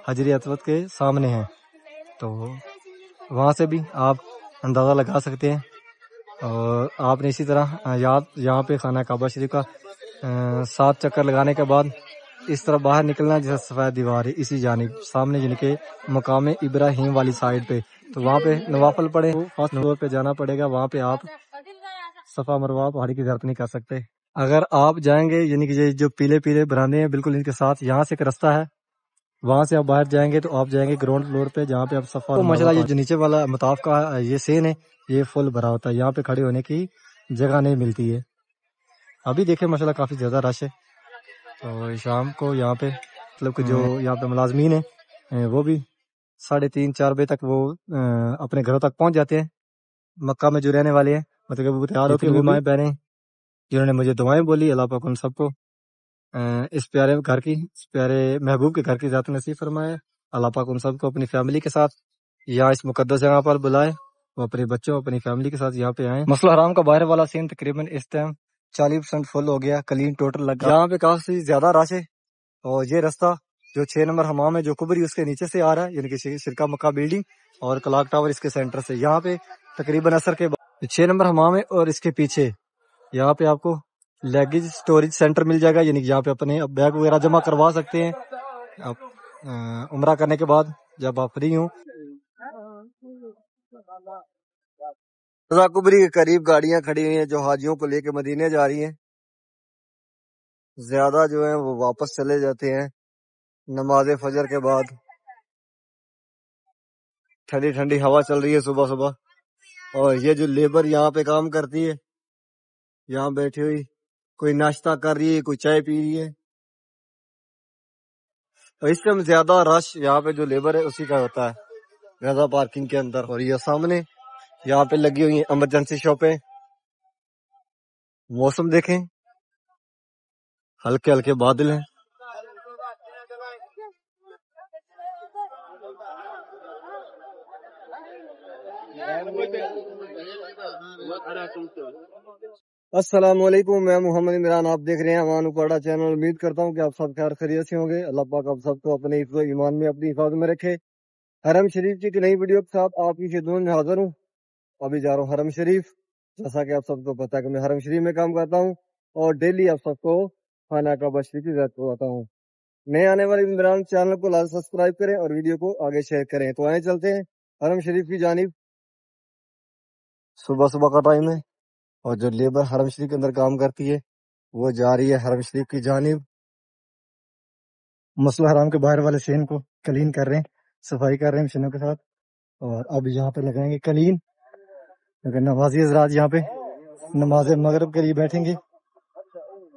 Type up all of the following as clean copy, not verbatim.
حجر اسود کے سامنے ہے، تو وہاں سے بھی آپ اندازہ لگا سکتے ہیں۔ اور آپ نے اسی طرح یہاں پہ خانہ کعبہ شریف کا 7 چکر لگانے کے بعد اس طرح باہر نکلنا، جیسے سفید دیوار ہے اسی جانب سامنے، یعنی کہ مقام ابراہیم والی سائڈ پہ، تو وہاں پہ نوافل پڑے، فرسٹ فلور پہ جانا پڑے گا، وہاں پہ آپ صفا مروہ پہاڑی کی زیارت نہیں کر سکتے۔ اگر آپ جائیں گے، یعنی کہ یہ جو پیلے پیلے براندے ہیں بالکل ان کے ساتھ، یہاں سے ایک رستہ ہے، وہاں سے آپ باہر جائیں گے تو آپ جائیں گے گراؤنڈ فلور پہ، جہاں پہ آپ صفا ماشاءاللہ یہ جو نیچے والا مطاف کا یہ سین ہے یہ فل بھرا ہوتا ہے، یہاں پہ کھڑے ہونے کی جگہ نہیں ملتی ہے۔ ابھی دیکھیں ماشاءاللہ کافی زیادہ رش ہے، تو شام کو یہاں پہ مطلب کہ جو یہاں پہ ملازمین ہیں وہ بھی 3:30-4 بجے تک وہ اپنے گھروں تک پہنچ جاتے ہیں۔ مکہ میں جو رہنے والے ہیں مطلب کہ وہ تیار ہو کے وہ مائیں بہنیں جنہوں نے مجھے دعائیں بولی، اللہ پاک ان سب کو اس پیارے گھر کی، اس پیارے محبوب کے گھر کی ذات نصیب فرمائے۔ اللہ پاک ان سب کو اپنی فیملی کے ساتھ یا اس مقدس جگہ پر بلائے، وہ اپنے بچوں اپنی فیملی کے ساتھ یہاں پہ آئیں۔ مسجد الحرام کا باہر والا سین تقریباً اس ٹائم 40% فل ہو گیا، کلین ٹوٹل لگا، یہاں پہ کافی زیادہ رش ہے۔ اور یہ رستہ جو 6 نمبر حمام ہے جو کبری اس کے نیچے سے آ رہا ہے، یعنی کہ شرکا مکہ بلڈنگ اور کلاک ٹاور اس کے سینٹر سے، یہاں پہ تقریباً عصر کے بعد 6 نمبر حمام ہے، اور اس کے پیچھے یہاں پہ آپ کو لیگیج سٹوریج سینٹر مل جائے گا، یعنی کہ یہاں پہ اپنے بیگ وغیرہ جمع کروا سکتے ہیں آپ عمرہ کرنے کے بعد جب آپ فری ہوں۔ کبری کے قریب گاڑیاں کھڑی ہوئی ہیں جو حاجیوں کو لے کے مدینے جا رہی ہیں، زیادہ جو ہیں وہ واپس چلے جاتے ہیں نماز فجر کے بعد۔ ٹھنڈی ٹھنڈی ہوا چل رہی ہے صبح صبح، اور یہ جو لیبر یہاں پہ کام کرتی ہے یہاں بیٹھی ہوئی، کوئی ناشتہ کر رہی ہے، کوئی چائے پی رہی ہے، اور اس ٹائم زیادہ رش یہاں پہ جو لیبر ہے اسی کا ہوتا ہے رضا پارکنگ کے اندر۔ اور یہ سامنے یہاں پہ لگی ہوئی ہیں ایمرجنسی شاپیں۔ موسم دیکھیں، ہلکے ہلکے بادل ہیں۔ السلام علیکم، میں محمد عمران، آپ دیکھ رہے ہیں امان اپاڑا چینل۔ امید کرتا ہوں کہ آپ سب خیر خیریت سے ہوں گے۔ اللہ پاک آپ سب کو اپنے حفظ و ایمان میں اپنی حفاظت میں رکھے۔ حرم شریف کی ایک نئی ویڈیو کے ساتھ آپ کی خدمت میں حاضر ہوں۔ ابھی جا رہا ہوں حرم شریف، جیسا کہ آپ سب کو پتا ہے کہ میں حرم شریف میں کام کرتا ہوں، اور ڈیلی آپ سب کو خانہ کعبہ شریف کی زیارت کرواتا ہوں۔ نئے آنے والے عمران چینل کو لازم سبسکرائب کریں اور ویڈیو کو آگے شیئر کریں۔ تو آئیں چلتے ہیں حرم شریف کی جانب۔ صبح صبح کا ٹائم ہے، اور جو لیبر حرم شریف کے اندر کام کرتی ہے وہ جا رہی ہے حرم شریف کی جانب۔ مسجد الحرام کے باہر والے سین کو کلین کر رہے ہیں، صفائی کر رہے ہیں مشینوں کے ساتھ، اور اب یہاں پہ لگائیں گے کلین، کیونکہ نمازی حضرات یہاں پہ نماز مغرب کے لیے بیٹھیں گے۔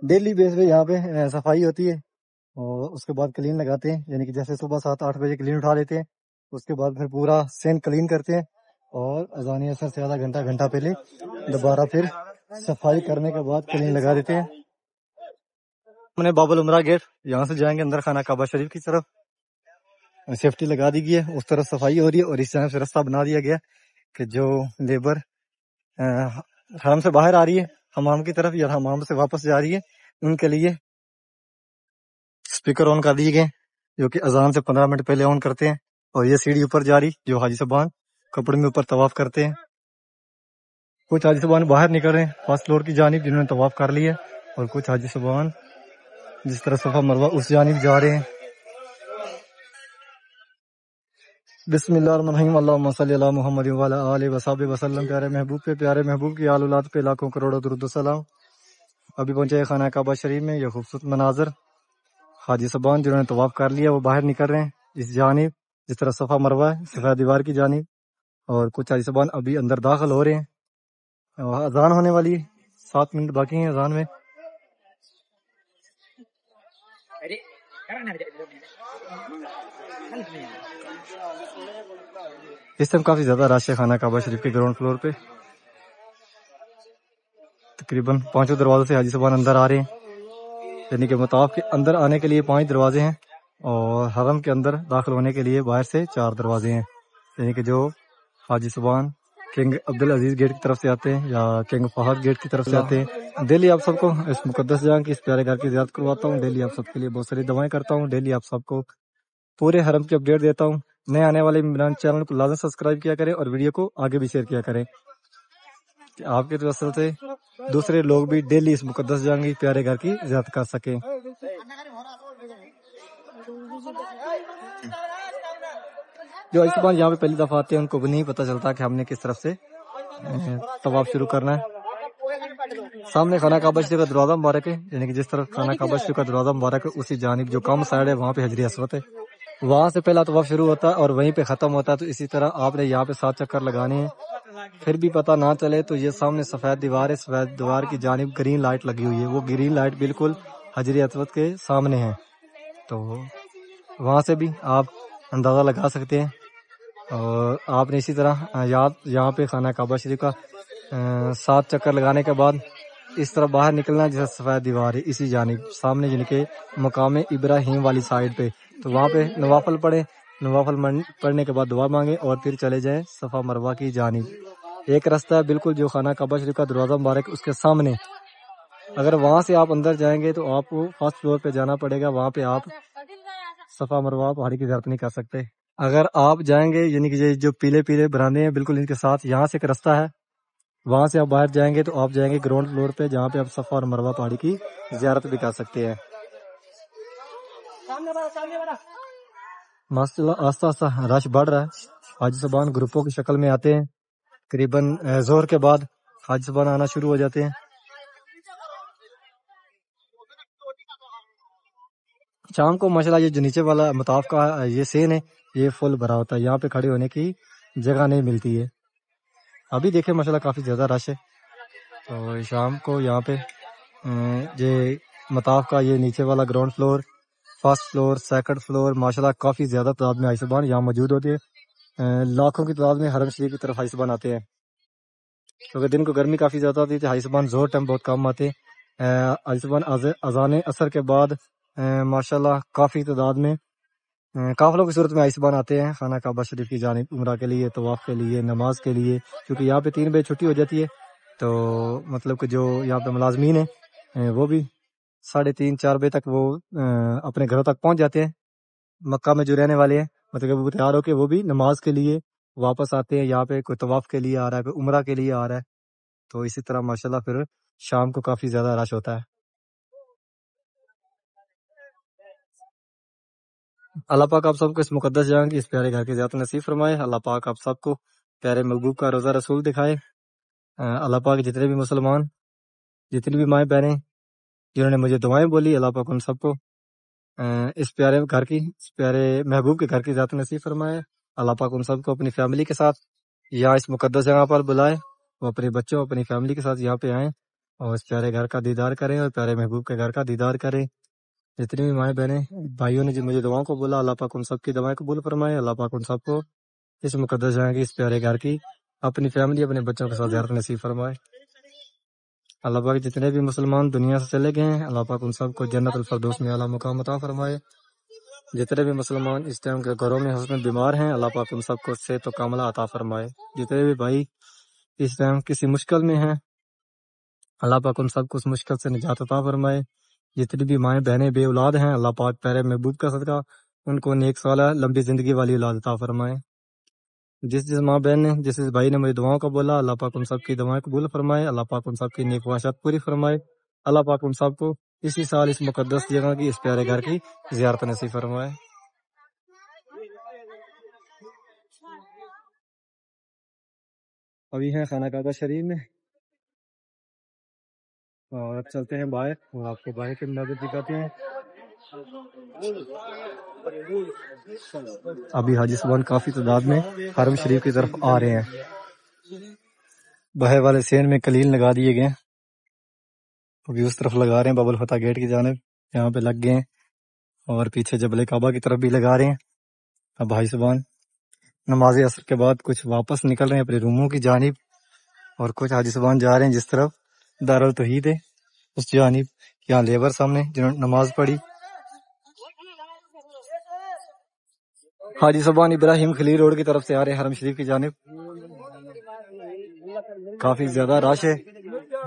ڈیلی بیس پہ یہاں پہ صفائی ہوتی ہے، اور اس کے بعد کلین لگاتے ہیں، یعنی کہ جیسے صبح 7-8 بجے کلین اٹھا لیتے ہیں، اس کے بعد پھر پورا سین کلین کرتے ہیں، اور اذان عصر سے آدھا گھنٹہ پہلے دوبارہ پھر صفائی کرنے کے بعد کلین لگا دیتے ہیں۔ ہم نے باب العمرہ گیٹ، یہاں سے جائیں گے اندر خانہ کعبہ شریف کی طرف، سیفٹی لگا دی گئی ہے، اس طرف صفائی ہو رہی ہے، اور اس طرف سے رستہ بنا دیا گیا کہ جو لیبر حرم سے باہر آ رہی ہے حمام کی طرف یا حمام سے واپس جا رہی ہے، ان کے لیے اسپیکر آن کر دیے گئے جو کہ اذان سے 15 منٹ پہلے آن کرتے ہیں۔ اور یہ سیڑھی اوپر جا رہی جو حاجی صاحبان کپڑے میں اوپر طواف کرتے ہیں، کچھ حاجی صاحبان باہر نکل رہے ہیں فرسٹ فلور کی جانب جنہوں نے طواف کر لیا، اور کچھ حاجی صاحبان جس طرح صفا مروہ اس جانب جا رہے ہیں۔ بسم اللہ الرحمن الرحیم، اللہم صلی علی محمد وعلی آلہ وصحبہ وسلم۔ پیارے محبوب پہ، پیارے محبوب کی آل اولاد پہ لاکھوں کروڑوں درود و سلام۔ ابھی پہنچے خانہ کعبہ شریف میں، یہ خوبصورت مناظر، حاجی صاحبان جنہوں نے طواف کر لیا وہ باہر نکل رہے ہیں اس جانب جس طرح صفا مروہ ہے سفید دیوار کی جانب، اور کچھ حاجی صاحبان ابھی اندر داخل ہو رہے ہیں۔ اذان ہونے والی ہے، 7 منٹ باقی ہیں اذان میں۔ اس ٹائم کافی زیادہ رش ہے خانہ کعبہ شریف کے گراؤنڈ فلور پہ، تقریباً 5 دروازوں سے حاجی صاحبان اندر آ رہے ہیں، یعنی کہ مطاف کے اندر آنے کے لیے 5 دروازے ہیں، اور حرم کے اندر داخل ہونے کے لیے باہر سے 4 دروازے ہیں، یعنی کہ جو حاجی صاحبان کنگ عبدالعزیز گیٹ کی طرف سے آتے ہیں یا کنگ فہد گیٹ کی طرف سے آتے ہیں۔ ڈیلی آپ سب کو اس مقدس جگہ کی، اس پیارے گھر کی زیارت کرواتا ہوں، ڈیلی آپ سب کے لیے بہت ساری دعائیں کرتا ہوں، ڈیلی آپ سب کو پورے حرم کی اپڈیٹ دیتا ہوں۔ نئے آنے والے عمران چینل کو لازم سبسکرائب کیا کریں اور ویڈیو کو آگے بھی شیئر کیا کریں کہ آپ کے توسط سے دوسرے لوگ بھی ڈیلی اس مقدس جہاں پیارے گھر کی زیارت کر سکیں۔ جو اس بار یہاں پہ پہلی دفعہ آتے ہیں ان کو بھی نہیں پتہ چلتا کہ ہم نے کس طرف سے طواف شروع کرنا ہے۔ سامنے خانہ کعبہ شریف کا دروازہ مبارک ہے، یعنی کہ جس طرف خانہ کعبہ شریف کا دروازہ مبارک ہے اسی جانب جو کم سائڈ ہے وہاں پہ حجر اسود ہے، وہاں سے پہلا طواف شروع ہوتا ہے اور وہیں پہ ختم ہوتا ہے۔ تو اسی طرح آپ نے یہاں پہ 7 چکر لگانے ہیں، پھر بھی پتہ نہ چلے تو یہ سامنے سفید دیوار ہے، سفید دیوار کی جانب گرین لائٹ لگی ہوئی ہے، وہ گرین لائٹ بالکل حجر اسود کے سامنے ہے، تو وہاں سے بھی آپ اندازہ لگا سکتے ہیں۔ اور آپ نے اسی طرح یہاں پہ خانہ کعبہ شریف کا 7 چکر لگانے کے بعد اس طرح باہر نکلنا جیسے سفید دیوار ہے اسی جانب سامنے، یعنی کہ مقام ابراہیم والی سائڈ پہ، تو وہاں پہ نوافل پڑھیں، نوافل پڑھنے کے بعد دعا مانگیں اور پھر چلے جائیں صفا مروہ کی جانب۔ ایک رستہ ہے بالکل جو خانہ کعبہ شریف کا دروازہ مبارک اس کے سامنے، اگر وہاں سے آپ اندر جائیں گے تو آپ کو فرسٹ فلور پہ جانا پڑے گا، وہاں پہ آپ صفا مروہ پہاڑی کی زیارت نہیں کر سکتے۔ اگر آپ جائیں گے یعنی کہ یہ جو پیلے پیلے براندے ہیں بالکل ان کے ساتھ یہاں سے ایک رستہ ہے، وہاں سے آپ باہر جائیں گے تو آپ جائیں گے گراؤنڈ فلور پہ جہاں پہ آپ صفا اور مروہ پہاڑی کی زیارت بھی کر سکتے ہیں۔ ماشاءاللہ آہستہ آہستہ رش بڑھ رہا ہے، حاجی صاحبان گروپوں کی شکل میں آتے ہیں، قریباً ظہر کے بعد حاجی صاحبان آنا شروع ہو جاتے ہیں۔ شام کو ماشاءاللہ یہ جو نیچے والا مطاف کا یہ سین ہے یہ فل بھرا ہوتا ہے، یہاں پہ کھڑے ہونے کی جگہ نہیں ملتی ہے۔ ابھی دیکھیں ماشاءاللہ کافی زیادہ رش ہے، تو شام کو یہاں پہ یہ مطاف کا یہ نیچے والا ground floor, first floor, second floor ماشاءاللہ کافی زیادہ تعداد میں حاجی صاحبان یہاں موجود ہوتے ہیں، لاکھوں کی تعداد میں حرم شریف کی طرف حاجی صاحبان آتے ہیں، کیونکہ دن کو گرمی کافی زیادہ ہوتی ہے تو حاجی صاحبان ظہر ٹائم بہت کم آتے ہیں۔ حاجی صاحبان اذان عصر کے بعد ماشاءاللہ کافی تعداد میں قافلوں کی صورت میں حاجی صاحبان آتے ہیں خانہ کعبہ شریف کی جانب، عمرہ کے لیے، طواف کے لیے، نماز کے لیے، کیونکہ یہاں پہ 3 بجے چھٹی ہو جاتی ہے، تو مطلب کہ جو یہاں پہ ملازمین ہیں وہ بھی 3:30 4 بجے تک وہ اپنے گھروں تک پہنچ جاتے ہیں۔ مکہ میں جو رہنے والے ہیں مطلب کہ وہ تیار ہو کے وہ بھی نماز کے لیے واپس آتے ہیں، یہاں پہ کوئی طواف کے لیے آ رہا ہے، کوئی عمرہ کے لیے آ رہا ہے، تو اسی طرح ماشاءاللہ پھر شام کو کافی زیادہ رش ہوتا ہے۔ اللہ پاک آپ سب کو اس مقدس جگہ کی اس پیارے گھر کی زیارت نصیب فرمائے، اللہ پاک آپ سب کو پیارے محبوب کا روزہ رسول دکھائے۔ اللہ پاک جتنے بھی مسلمان، جتنی بھی مائیں بہنیں جنہوں نے مجھے دعائیں بولی، اللہ پاک ان سب کو اس پیارے گھر کی، اس پیارے محبوب کے گھر کی زیارت نصیب فرمائے۔ اللہ پاک ان سب کو اپنی فیملی کے ساتھ یہاں اس مقدس جگہ پر بلائے، وہ اپنے بچوں اپنی فیملی کے ساتھ یہاں پہ آئیں اور اس پیارے گھر کا دیدار کریں اور پیارے محبوب کے گھر کا دیدار کریں۔ جتنی بھی مائیں بہنیں بھائیوں نے جو مجھے دعاؤں کو بولا، اللہ پاک ان سب کی دعائیں قبول فرمائے، اللہ پاک ان سب کو اس مقدس جگہ کی، اس پیارے گھر کی اپنی فیملی اپنے بچوں کے ساتھ زیارت نصیب فرمائے۔ اللہ پاک جتنے بھی مسلمان دنیا سے چلے گئے ہیں اللہ پاک ان سب کو جنت الفردوس میں اعلیٰ مقام عطا فرمائے۔ جتنے بھی مسلمان اس ٹائم کے گھروں میں حسن بیمار ہیں اللہ پاک ان سب کو صحت و کاملہ عطا فرمائے۔ جتنے بھی بھائی اس ٹائم کسی مشکل میں ہیں اللہ پاک ان سب کو اس مشکل سے نجات عطا فرمائے۔ جتنی بھی مائیں بہنیں بے اولاد ہیں اللہ پاک پیارے محبوب کا صدقہ ان کو نیک سالہ لمبی زندگی والی اولاد عطا فرمائے۔ جس ماں بہن نے جس بھائی نے مجھے دعاؤں کا بولا اللہ پاک ان سب کی دعائیں قبول فرمائے، اللہ پاک ان سب کی نیک خواہشات پوری فرمائے، اللہ پاک ان سب کو اسی سال اس مقدس جگہ کی اس پیارے گھر کی زیارت نصیب فرمائے۔ ابھی ہیں خانہ کعبہ شریف میں اور اب چلتے ہیں باہر اور آپ کو باہر کے مناظر دکھاتے ہیں۔ ابھی حاجی صاحبان کافی تعداد میں حرم شریف کی طرف آ رہے ہیں، باہر والے سین میں کلیل لگا دیے گئے، ابھی اس طرف لگا رہے ہیں باب الفتح گیٹ کی جانب، یہاں پہ لگ گئے ہیں اور پیچھے جبل کعبہ کی طرف بھی لگا رہے ہیں۔ اب حاجی صاحبان نماز عصر کے بعد کچھ واپس نکل رہے ہیں اپنے روموں کی جانب اور کچھ حاجی صاحبان جا رہے ہیں جس طرف دارالتوحید ہے اس جانب، یہاں لیبر سامنے جنہوں نے نماز پڑھی۔ حاجی صاحبان ابراہیم خلیل روڈ کی طرف سے آ رہے ہیں حرم شریف کی جانب، کافی زیادہ رش ہے،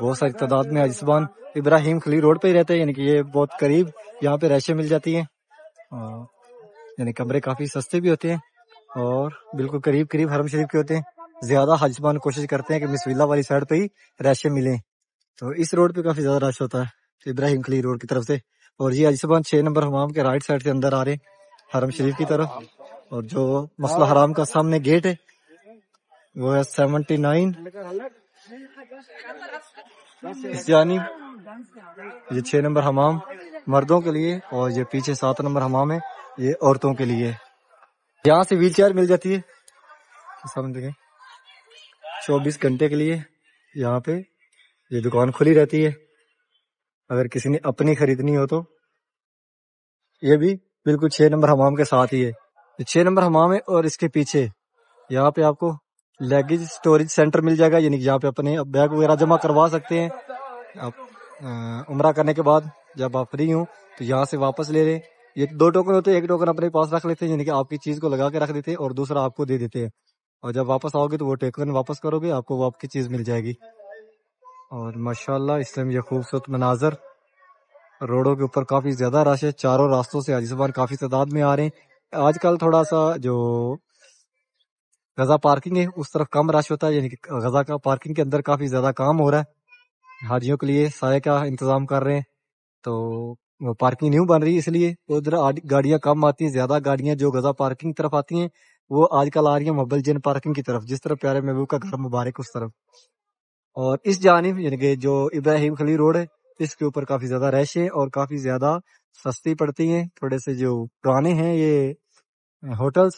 بہت ساری تعداد میں حاجی صاحبان ابراہیم خلیل روڈ پہ ہی رہتے ہیں، یعنی کہ یہ بہت قریب یہاں پہ رہائشیں مل جاتی ہیں، یعنی کمرے کافی سستے بھی ہوتے ہیں اور بالکل قریب قریب حرم شریف کے ہوتے ہیں. زیادہ حاجی صاحبان کوشش کرتے ہیں کہ مس ویلا والی سائڈ پہ ہی رہائشیں ملیں, تو اس روڈ پہ کافی زیادہ رش ہوتا ہے ابراہیم خلیل روڈ کی طرف سے. اور یہ حاجی صاحبان 6 نمبر حمام کے رائٹ سائڈ سے اندر آ رہے ہیں حرم شریف کی طرف. اور جو مسئلہ حرام کا سامنے گیٹ ہے وہ ہے 79 اس جانب. یہ 6 نمبر حمام مردوں کے لیے اور یہ پیچھے 7 نمبر حمام ہے یہ عورتوں کے لیے. یہاں سے ویل چیئر مل جاتی ہے سمجھ گئے 24 گھنٹے کے لیے. یہاں پہ یہ دکان کھلی رہتی ہے, اگر کسی نے اپنی خریدنی ہو تو. یہ بھی بالکل 6 نمبر حمام کے ساتھ ہی ہے. یہ 6 نمبر حمام ہے اور اس کے پیچھے یہاں پہ آپ کو لیگیج سٹوریج سینٹر مل جائے گا, یعنی کہ جہاں پہ اپنے بیگ وغیرہ جمع کروا سکتے ہیں. آپ عمرہ کرنے کے بعد جب آپ فری ہوں تو یہاں سے واپس لے لیں. یہ 2 ٹوکن ہوتے ہیں, ایک ٹوکن اپنے پاس رکھ لیتے ہیں یعنی کہ آپ کی چیز کو لگا کے رکھ دیتے ہیں اور دوسرا آپ کو دے دیتے ہیں, اور جب واپس آؤ گے تو وہ ٹوکن واپس کرو گے آپ کو وہ آپ کی چیز مل جائے گی. اور ماشاءاللہ اس میں یہ خوبصورت مناظر, روڈوں کے اوپر کافی زیادہ رش ہے, چاروں راستوں سے حاجی صاحبان کافی تعداد میں آ رہے ہیں. آج کل تھوڑا سا جو غزہ پارکنگ ہے اس طرف کم رش ہوتا ہے, یعنی کہ غزہ کا پارکنگ کے اندر کافی زیادہ کام ہو رہا ہے. حاجیوں کے لیے سائے کا انتظام کر رہے ہیں تو وہ پارکنگ نہیں بن رہی, اس لیے ادھر گاڑیاں کم آتی ہیں. زیادہ گاڑیاں جو غزہ پارکنگ طرف آتی ہیں وہ آج کل آ رہی ہیں محبل جن پارکنگ کی طرف, جس طرف پیارے محبوب کا گھر مبارک اس طرف. اور اس جانب یعنی کہ جو ابراہیم خلیل روڈ ہے اس کے اوپر کافی زیادہ رش ہے اور کافی زیادہ سستی پڑتی ہیں. تھوڑے سے جو پرانے ہیں یہ ہوٹلز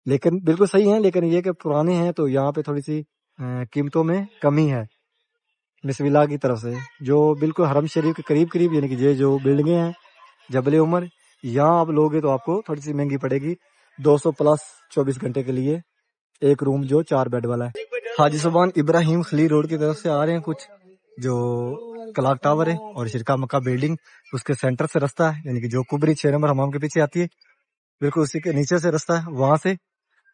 لیکن بالکل صحیح ہیں, لیکن یہ کہ پرانے ہیں تو یہاں پہ تھوڑی سی قیمتوں میں کمی ہے مس ویلا کی طرف سے. جو بالکل حرم شریف کے قریب قریب یعنی کہ یہ جو بلڈنگیں ہیں جبل عمر, یہاں آپ لوگے تو آپ کو تھوڑی سی مہنگی پڑے گی. 200 پلس 24 گھنٹے کے لیے ایک روم جو 4 بیڈ والا ہے. حاجی صاحبان ابراہیم خلیل روڈ کی طرف سے آ رہے ہیں. کچھ جو کلاک ٹاور ہے اور شرکا مکہ بلڈنگ اس کے سینٹر سے رستہ ہے, یعنی کہ جو کبری 6 نمبر حمام کے پیچھے آتی ہے بالکل اسی کے نیچے سے رستہ ہے. وہاں سے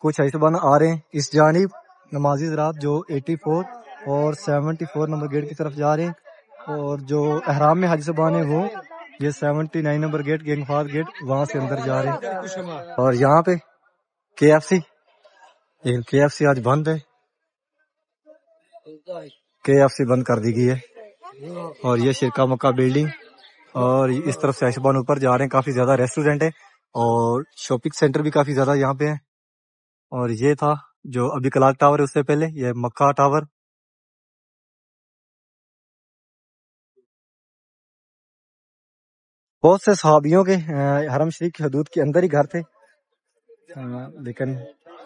کچھ حاجی صاحبان آ رہے ہیں اس جانب نمازی حضرات جو 84 اور 74 نمبر گیٹ کی طرف جا رہے ہیں, اور جو احرام میں حاجی صاحبان ہیں وہ یہ 79 نمبر گیٹ گینگ فار گیٹ وہاں سے اندر جا رہے ہیں. اور یہاں پہ KFC, لیکن KFC آج بند ہے, KFC بند کر دی گئی ہے. اور یہ شرکا مکہ بلڈنگ اور اس طرف سے حاجی صاحبان اوپر جا رہے ہیں. کافی زیادہ ریسٹورینٹ ہے اور شاپنگ سینٹر بھی کافی زیادہ یہاں پہ ہیں. اور یہ تھا جو ابھی کلاک ٹاور ہے اس سے پہلے یہ مکہ ٹاور. بہت سے صحابیوں کے حرم شریف کی حدود کے اندر ہی گھر تھے, لیکن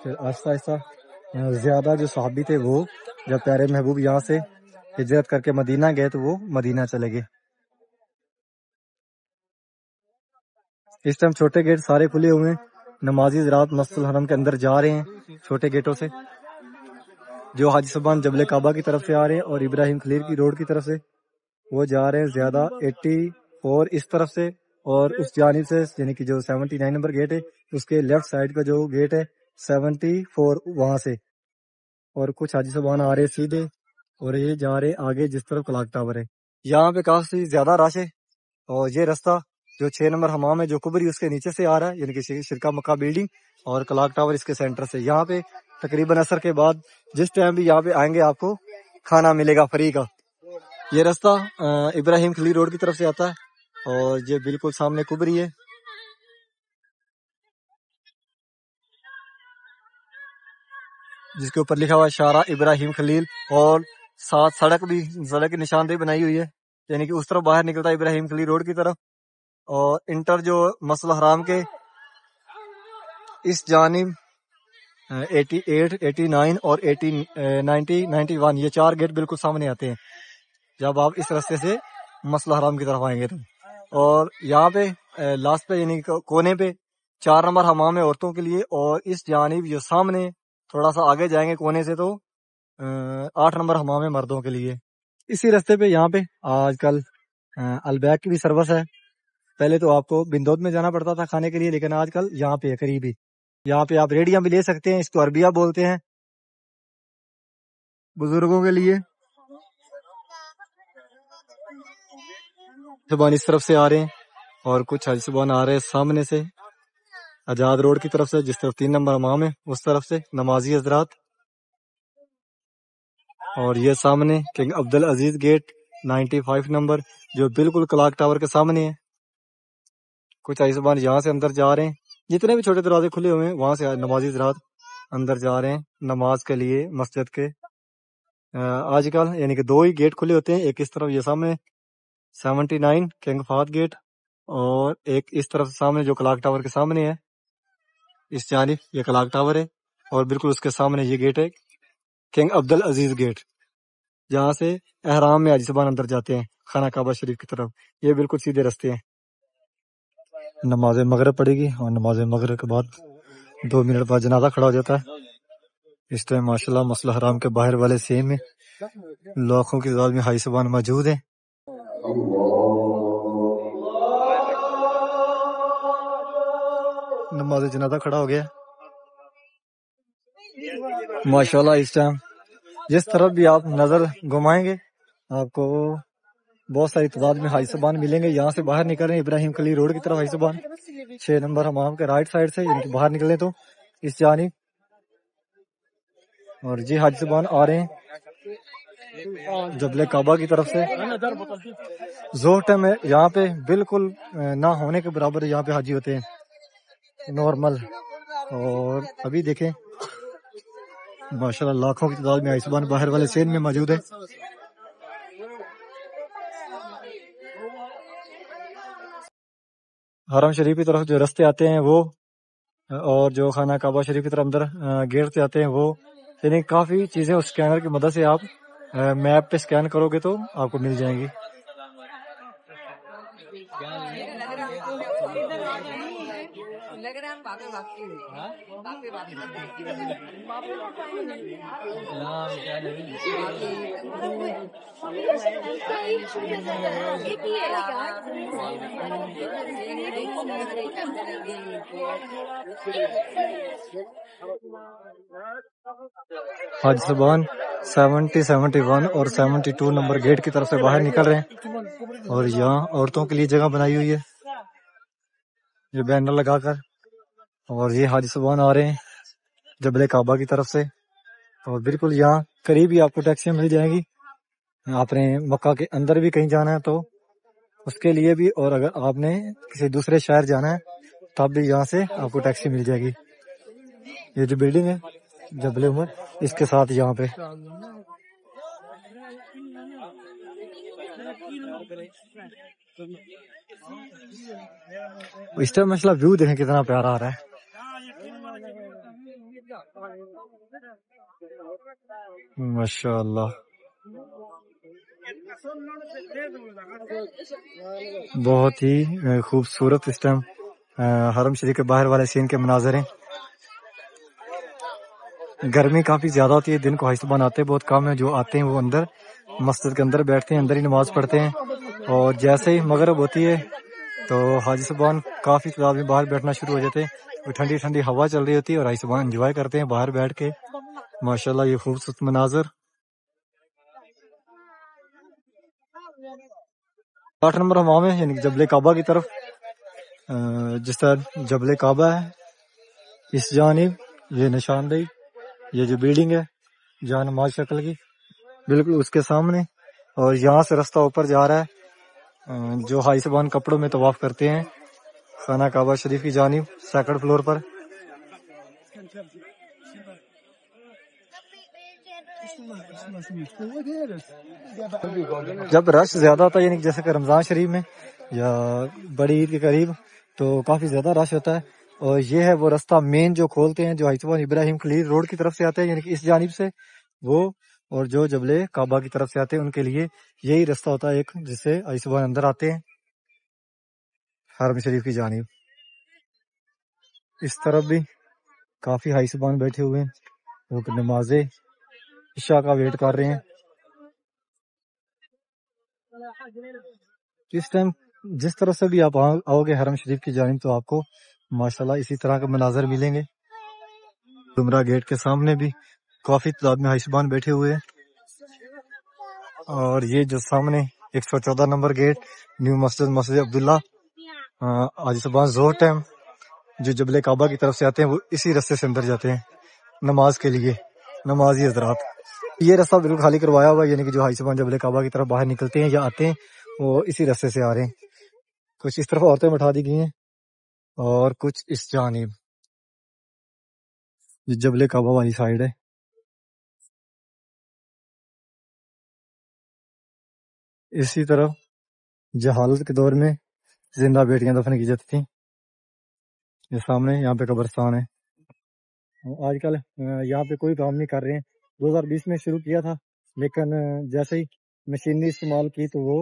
پھر آہستہ آہستہ زیادہ جو صحابی تھے وہ جب پیارے محبوب یہاں سے ہجرت کر کے مدینہ گئے تو وہ مدینہ چلے گئے. اس ٹائم چھوٹے گیٹ سارے کھلے ہوئے ہیں, نمازی حضرات مسجد الحرم کے اندر جا رہے ہیں چھوٹے گیٹوں سے. جو حاجی صاحبان جبل کعبہ کی طرف سے آ رہے ہیں اور ابراہیم خلیل کی روڈ کی طرف سے وہ جا رہے ہیں زیادہ 84 اس طرف سے, اور اس جانب سے یعنی کہ جو 79 نمبر گیٹ ہے اس کے لیفٹ سائڈ کا جو گیٹ ہے 74 وہاں سے. اور کچھ حاجی صاحبان آ رہے سیدھے اور یہ جا رہے آگے جس طرف کلاک ٹاور ہے. یہاں پہ کافی زیادہ رش ہے اور یہ رستہ جو 6 نمبر حمام ہے جو کبری اس کے نیچے سے آ رہا ہے, یعنی کہ شرکا مکہ بلڈنگ اور کلاک ٹاور اس کے سینٹر سے. یہاں پہ تقریباً عصر کے بعد جس ٹائم بھی یہاں پہ آئیں گے آپ کو کھانا ملے گا فری کا. یہ راستہ ابراہیم خلیل روڈ کی طرف سے آتا ہے اور یہ بالکل سامنے کبری ہے جس کے اوپر لکھا ہوا ہے شارع ابراہیم خلیل, اور ساتھ سڑک کی نشاندہی بنائی ہوئی ہے, یعنی کہ اس طرف باہر نکلتا ہے ابراہیم خلیل روڈ کی طرف. اور انٹر جو مسجد الحرام کے اس جانب 88 89 اور 90 91 یہ 4 گیٹ بالکل سامنے آتے ہیں جب آپ اس راستے سے مسجد الحرام کی طرف آئیں گے تو. اور یہاں پہ لاسٹ پہ یعنی کونے پہ 4 نمبر حمام ہے عورتوں کے لیے, اور اس جانب جو سامنے تھوڑا سا آگے جائیں گے کونے سے تو 8 نمبر حمام ہے مردوں کے لیے. اسی راستے پہ یہاں پہ آج کل البیک کی بھی سروس ہے. پہلے تو آپ کو بندود میں جانا پڑتا تھا کھانے کے لیے, لیکن آج کل یہاں پہ قریب ہی یہاں پہ آپ ریڑیاں بھی لے سکتے ہیں. اس کو عربیہ بولتے ہیں بزرگوں کے لیے. زبان اس طرف سے آ رہے ہیں اور کچھ حاجی صاحبان آ رہے ہیں سامنے سے. آزاد روڈ کی طرف سے، جس طرف 3 نمبر امام ہے اس طرف سے نمازی حضرات. اور یہ سامنے کنگ عبدالعزیز گیٹ 95 نمبر جو بالکل کلاک ٹاور کے سامنے ہے. کچھ آئی زبان یہاں سے اندر جا رہے ہیں، جتنے بھی چھوٹے دروازے کھلے ہوئے ہیں وہاں سے نمازی حضرات اندر جا رہے ہیں نماز کے لیے مسجد کے. آج کل یعنی کہ 2 ہی گیٹ کھلے ہوتے ہیں، ایک اس طرف یہ سامنے 79 کنگ فہد گیٹ، اور ایک اس طرف سامنے جو کلاک ٹاور کے سامنے ہے، اس جانب یہ کلاک ٹاور ہے، اور بالکل اس کے سامنے یہ گیٹ ہے کنگ عبدالعزیز گیٹ، جہاں سے احرام میں حاجی صاحبان اندر جاتے ہیں خانہ کعبہ شریف کی طرف. یہ بالکل سیدھے رستے ہیں. نماز مغرب پڑے گی، اور نماز مغرب کے بعد 2 منٹ بعد جنازہ کھڑا ہو جاتا ہے. اس ٹائم ماشاءاللہ مسجد الحرام کے باہر والے سین میں لاکھوں کی تعداد میں حاجی صاحبان موجود ہیں. نماز جنازہ کھڑا ہو گیا ماشاءاللہ. اس ٹائم جس طرف بھی آپ نظر گھمائیں گے آپ کو بہت ساری تعداد میں حاجی صاحبان ملیں گے. یہاں سے باہر نکل رہے ہیں ابراہیم خلیل روڈ کی طرف حاجی صاحبان 6 نمبر حمام کے رائٹ سائڈ سے، یعنی کہ باہر نکلے تو اس جانب. اور جی حاجی صاحبان آ رہے ہیں جبل کعبہ کی طرف سے. ظہر ٹائم ہے یہاں پہ بالکل نہ ہونے کے برابر یہاں پہ حاجی ہوتے ہیں نارمل. اور ابھی دیکھیں ماشاءاللہ لاکھوں کی تعداد میں حاجی صاحبان باہر والے سین میں موجود ہے. حرم شریف کی طرف جو رستے آتے ہیں وہ، اور جو خانہ کعبہ شریف کی طرف اندر گیٹ سے آتے ہیں وہ، یعنی کافی چیزیں اس اسکینر کی مدد سے آپ میپ پہ اسکین کرو گے تو آپ کو مل جائیں گی. حاجی صاحبان 70 71 اور 72 نمبر گیٹ کی طرف سے باہر نکل رہے ہیں، اور یہاں عورتوں کے لیے جگہ بنائی ہوئی ہے یہ بینر لگا کر. اور یہ حاجی صاحبان آ رہے ہیں جبل کعبہ کی طرف سے، اور بالکل یہاں قریب ہی آپ کو ٹیکسیاں مل جائیں گی. آپ نے مکہ کے اندر بھی کہیں جانا ہے تو اس کے لیے بھی، اور اگر آپ نے کسی دوسرے شہر جانا ہے تب بھی یہاں سے آپ کو ٹیکسی مل جائے گی. یہ جو بلڈنگ ہے جبل عمر اس کے ساتھ یہاں پہ اس ٹائم مسئلہ ویو دیکھیں کتنا پیارا آ رہا ہے. ماشاء اللہ بہت ہی خوبصورت اس ٹائم حرم شریف کے باہر والے سین کے مناظر ہیں. گرمی کافی زیادہ ہوتی ہے، دن کو حاجی صاحبان آتے بہت کم ہیں، جو آتے ہیں وہ اندر مسجد کے اندر بیٹھتے ہیں، اندر ہی نماز پڑھتے ہیں. اور جیسے ہی مغرب ہوتی ہے تو حاجی صاحبان کافی تعداد میں باہر بیٹھنا شروع ہو جاتے ہیں. ٹھنڈی ٹھنڈی ہوا چل رہی ہوتی ہے اور حاجی صاحبان انجوائے کرتے ہیں باہر بیٹھ کے. ماشاءاللہ یہ خوبصورت مناظر. 8 نمبر حمام ہے یعنی جبل کعبہ کی طرف، جس طرح جبل کعبہ ہے اس جانب یہ نشاندہی، یہ جو بلڈنگ ہے جہاں نماز شکل کی بالکل اس کے سامنے. اور یہاں سے رستہ اوپر جا رہا ہے جو حاجی صاحبان کپڑوں میں طواف کرتے ہیں خانہ کعبہ شریف کی جانب 2nd فلور پر. جب رش زیادہ ہوتا ہے یعنی جیسے کہ رمضان شریف میں یا بڑی عید کے قریب تو کافی زیادہ رش ہوتا ہے. اور یہ ہے وہ رستہ مین جو کھولتے ہیں جو حاجی صاحبان ابراہیم خلیل روڈ کی طرف سے آتے ہیں یعنی کہ اس جانب سے وہ، اور جو جبل کعبہ کی طرف سے آتے ہیں ان کے لیے یہی رستہ ہوتا ہے ایک جس سے حاجی صاحبان اندر آتے ہیں حرم شریف کی جانب. اس طرف بھی کافی حاجی صاحبان بیٹھے ہوئے ہیں وہ نماز عشاء کا ویٹ کر رہے ہیں. اس ٹائم جس طرح سے بھی آپ آؤ گے حرم شریف کی جانب تو آپ کو ماشاءاللہ اسی طرح کے مناظر ملیں گے. ڈمرا گیٹ کے سامنے بھی کافی تعداد میں حاجی صاحبان بیٹھے ہوئے ہیں. اور یہ جو سامنے 114 نمبر گیٹ نیو مسجد عبداللہ حاجی صاحبان ظہر ٹائم جو جبل کعبہ کی طرف سے آتے ہیں وہ اسی رستے سے اندر جاتے ہیں نماز کے لیے، نمازی حضرات۔ یہ راستہ بالکل خالی کروایا ہوا ہے، یعنی کہ جو حاجی صاحب جبل کعبہ کی طرف باہر نکلتے ہیں یا آتے ہیں وہ اسی رستے سے آ رہے ہیں۔ کچھ اس طرف عورتیں بٹھا دی گئی ہیں اور کچھ اس جانب جو جبل کعبہ والی سائڈ ہے۔ اسی طرف جہالت کے دور میں زندہ بیٹیاں دفن کی جاتی تھیں۔ یہ سامنے یہاں پہ قبرستان ہے۔ آج کل یہاں پہ کوئی کام نہیں کر رہے ہیں، 2020 میں شروع کیا تھا، لیکن جیسے ہی مشینری استعمال کی تو وہ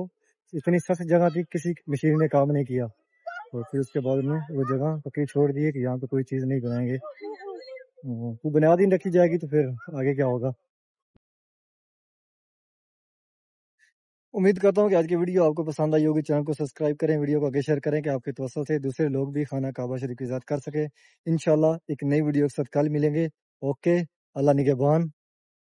اتنی سخت جگہ تھی، کسی مشین نے کام نہیں کیا، تو پھر اس کے بعد میں وہ جگہ پکی چھوڑ دی کہ یہاں پہ کوئی چیز نہیں بنائیں گے۔ تو بنیاد ہی رکھی جائے گی تو پھر آگے کیا ہوگا۔ امید کرتا ہوں کہ آج کی ویڈیو آپ کو پسند آئی ہوگی۔ چینل کو سبسکرائب کریں، ویڈیو کو آگے شیئر کریں کہ آپ کے توسط سے دوسرے لوگ بھی خانہ کعبہ شریف کی زیارت کر سکیں۔ انشاءاللہ ایک نئی ویڈیو کے ساتھ کل ملیں گے۔ اوکے، اللہ نگہبان۔